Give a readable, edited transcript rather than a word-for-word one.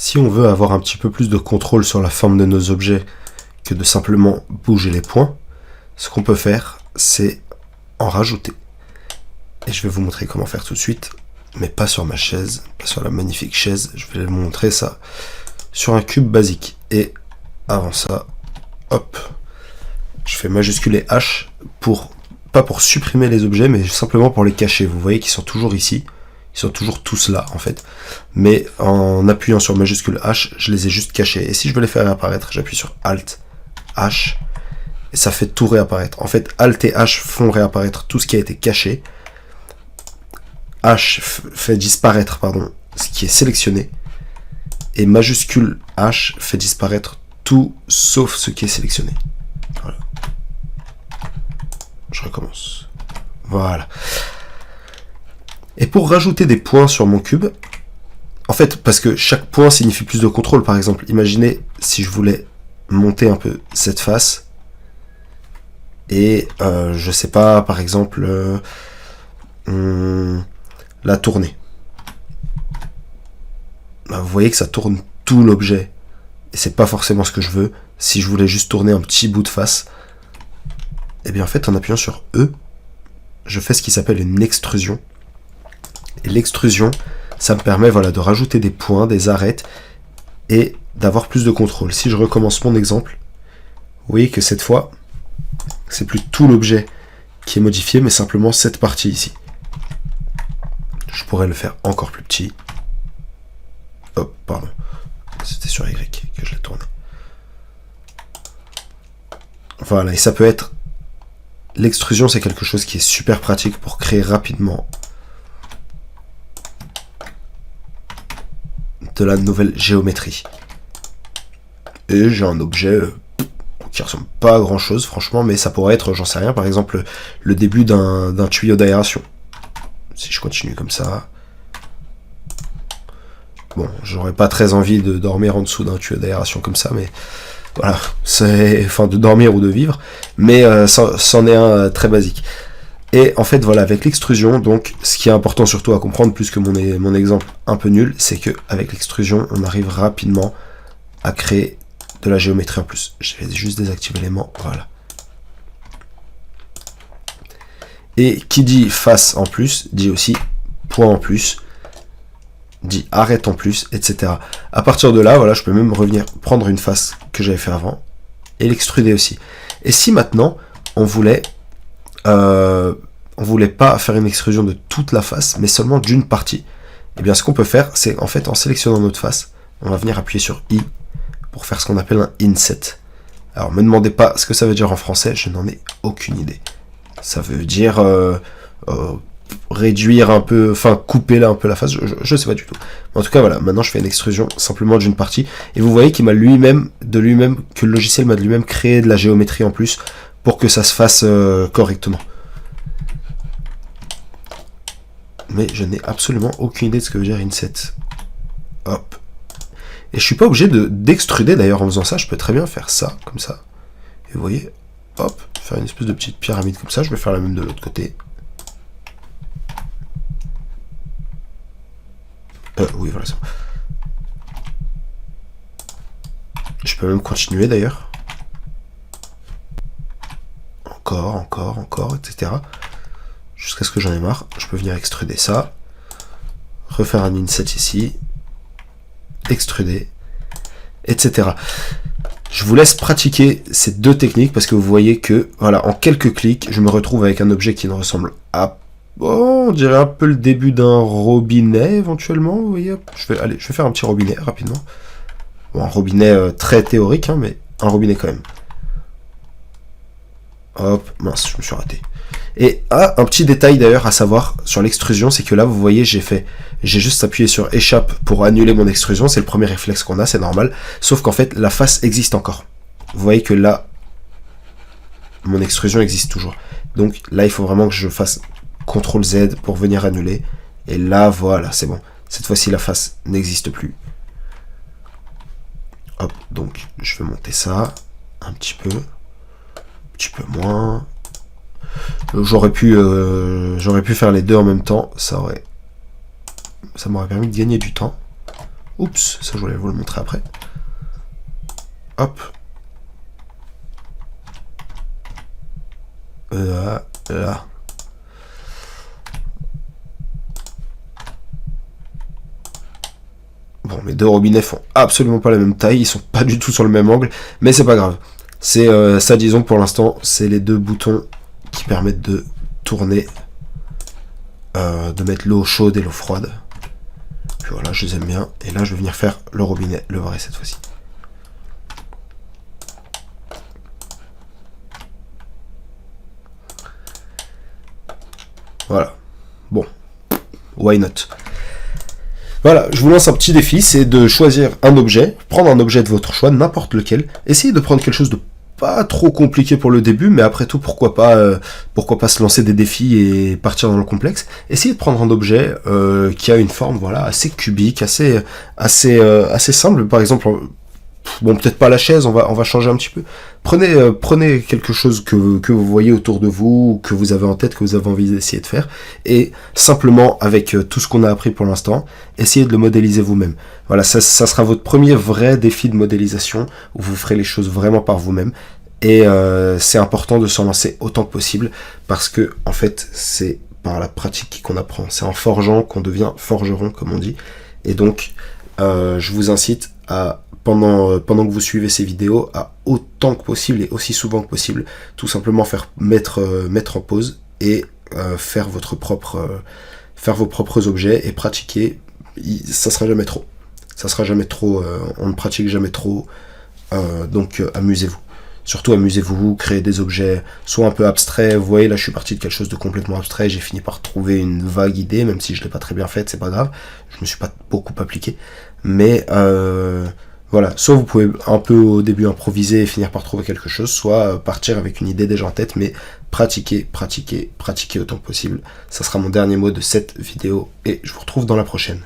Si on veut avoir un petit peu plus de contrôle sur la forme de nos objets que de simplement bouger les points, ce qu'on peut faire, c'est en rajouter. Et je vais vous montrer comment faire tout de suite, mais pas sur ma chaise, pas sur la magnifique chaise, je vais vous montrer ça sur un cube basique. Et avant ça, hop, je fais majuscule et H, pas pour supprimer les objets, mais simplement pour les cacher. Vous voyez qu'ils sont toujours ici, ils sont toujours tous là en fait, mais en appuyant sur majuscule H, je les ai juste cachés. Et si je veux les faire réapparaître, j'appuie sur Alt, H, et ça fait tout réapparaître. En fait, Alt et H font réapparaître tout ce qui a été caché. H fait disparaître, pardon, ce qui est sélectionné. Et majuscule H fait disparaître tout sauf ce qui est sélectionné. Voilà. Je recommence. Voilà. Et pour rajouter des points sur mon cube, en fait, parce que chaque point signifie plus de contrôle, par exemple, imaginez si je voulais monter un peu cette face, et je sais pas, par exemple, la tourner. Bah, vous voyez que ça tourne tout l'objet, et c'est pas forcément ce que je veux. Si je voulais juste tourner un petit bout de face, et bien en fait en appuyant sur E, je fais ce qui s'appelle une extrusion. Et l'extrusion, ça me permet voilà, de rajouter des points, des arêtes, et d'avoir plus de contrôle. Si je recommence mon exemple, vous voyez que cette fois, c'est plus tout l'objet qui est modifié, mais simplement cette partie ici. Je pourrais le faire encore plus petit. Hop, pardon. C'était sur Y que je l'ai tourné. Voilà, et ça peut être... L'extrusion, c'est quelque chose qui est super pratique pour créer rapidement de la nouvelle géométrie. Et j'ai un objet qui ressemble pas à grand chose, franchement, mais ça pourrait être, j'en sais rien, par exemple, le début d'un tuyau d'aération. Si je continue comme ça... Bon, j'aurais pas très envie de dormir en dessous d'un tuyau d'aération comme ça, mais voilà, c'est, enfin, de dormir ou de vivre, mais c'en est un très basique. Et en fait, voilà, avec l'extrusion, donc, ce qui est important surtout à comprendre, plus que mon exemple un peu nul, c'est que avec l'extrusion, on arrive rapidement à créer de la géométrie en plus. Je vais juste désactiver l'aimant, voilà. Et qui dit face en plus, dit aussi point en plus, dit arrête en plus, etc. À partir de là, voilà, je peux même revenir prendre une face que j'avais fait avant et l'extruder aussi. Et si maintenant on voulait pas faire une extrusion de toute la face, mais seulement d'une partie, et bien ce qu'on peut faire, c'est en fait en sélectionnant notre face, on va venir appuyer sur I pour faire ce qu'on appelle un inset. Alors me demandez pas ce que ça veut dire en français, je n'en ai aucune idée. Ça veut dire réduire un peu, enfin couper là un peu la face, je sais pas du tout. En tout cas voilà, maintenant je fais une extrusion simplement d'une partie, et vous voyez qu'il m'a que le logiciel m'a de lui-même créé de la géométrie en plus pour que ça se fasse correctement. Mais je n'ai absolument aucune idée de ce que veut dire inset. Hop. Et je suis pas obligé d'extruder d'ailleurs en faisant ça, je peux très bien faire ça, comme ça. Et vous voyez, hop, faire une espèce de petite pyramide comme ça, je vais faire la même de l'autre côté. Oui, voilà, ça. Je peux même continuer d'ailleurs. Encore, etc. Jusqu'à ce que j'en ai marre. Je peux venir extruder ça. Refaire un inset ici. Extruder. Etc. Je vous laisse pratiquer ces deux techniques parce que vous voyez que, voilà, en quelques clics, je me retrouve avec un objet qui ne ressemble à... Oh, on dirait un peu le début d'un robinet, éventuellement, vous voyez. Je vais faire un petit robinet, rapidement. Bon, un robinet très théorique, hein, mais un robinet quand même. Hop, mince, je me suis raté. Et un petit détail d'ailleurs à savoir sur l'extrusion, c'est que là, vous voyez, j'ai juste appuyé sur échappe pour annuler mon extrusion, c'est le premier réflexe qu'on a, c'est normal. Sauf qu'en fait, la face existe encore. Vous voyez que là, mon extrusion existe toujours. Donc là, il faut vraiment que je fasse CTRL Z pour venir annuler. Et là, voilà, c'est bon. Cette fois-ci, la face n'existe plus. Hop, donc je vais monter ça un petit peu moins. J'aurais pu faire les deux en même temps, ça m'aurait permis de gagner du temps. Oups, ça je voulais vous le montrer après. Hop. Là. Bon, mes deux robinets font absolument pas la même taille, ils sont pas du tout sur le même angle, mais c'est pas grave. C'est ça, disons, pour l'instant, c'est les deux boutons qui permettent de tourner, de mettre l'eau chaude et l'eau froide. Puis voilà, je les aime bien. Et là, je vais venir faire le robinet, le vrai cette fois-ci. Voilà. Bon. Why not? Voilà, je vous lance un petit défi, c'est de choisir un objet, prendre un objet de votre choix, n'importe lequel. Essayez de prendre quelque chose de pas trop compliqué pour le début, mais après tout, pourquoi pas se lancer des défis et partir dans le complexe. Essayez de prendre un objet qui a une forme, voilà, assez cubique, assez simple. Par exemple, bon, peut-être pas la chaise, on va changer un petit peu. Prenez quelque chose que vous voyez autour de vous, que vous avez en tête, que vous avez envie d'essayer de faire, et simplement, avec tout ce qu'on a appris pour l'instant, essayez de le modéliser vous-même. Voilà, ça sera votre premier vrai défi de modélisation, où vous ferez les choses vraiment par vous-même, et c'est important de s'en lancer autant que possible, parce que, en fait, c'est par la pratique qu'on apprend. C'est en forgeant qu'on devient forgeron, comme on dit, et donc, je vous incite à pendant que vous suivez ces vidéos, à autant que possible et aussi souvent que possible, tout simplement mettre en pause et faire vos propres objets et pratiquer. Ça sera jamais trop. On ne pratique jamais trop. Donc amusez-vous. Surtout amusez-vous, créez des objets soit un peu abstraits. Vous voyez, là je suis parti de quelque chose de complètement abstrait. J'ai fini par trouver une vague idée, même si je ne l'ai pas très bien faite, c'est pas grave. Je me suis pas beaucoup appliqué. Mais voilà, soit vous pouvez un peu au début improviser et finir par trouver quelque chose, soit partir avec une idée déjà en tête, mais pratiquer autant que possible. Ça sera mon dernier mot de cette vidéo et je vous retrouve dans la prochaine.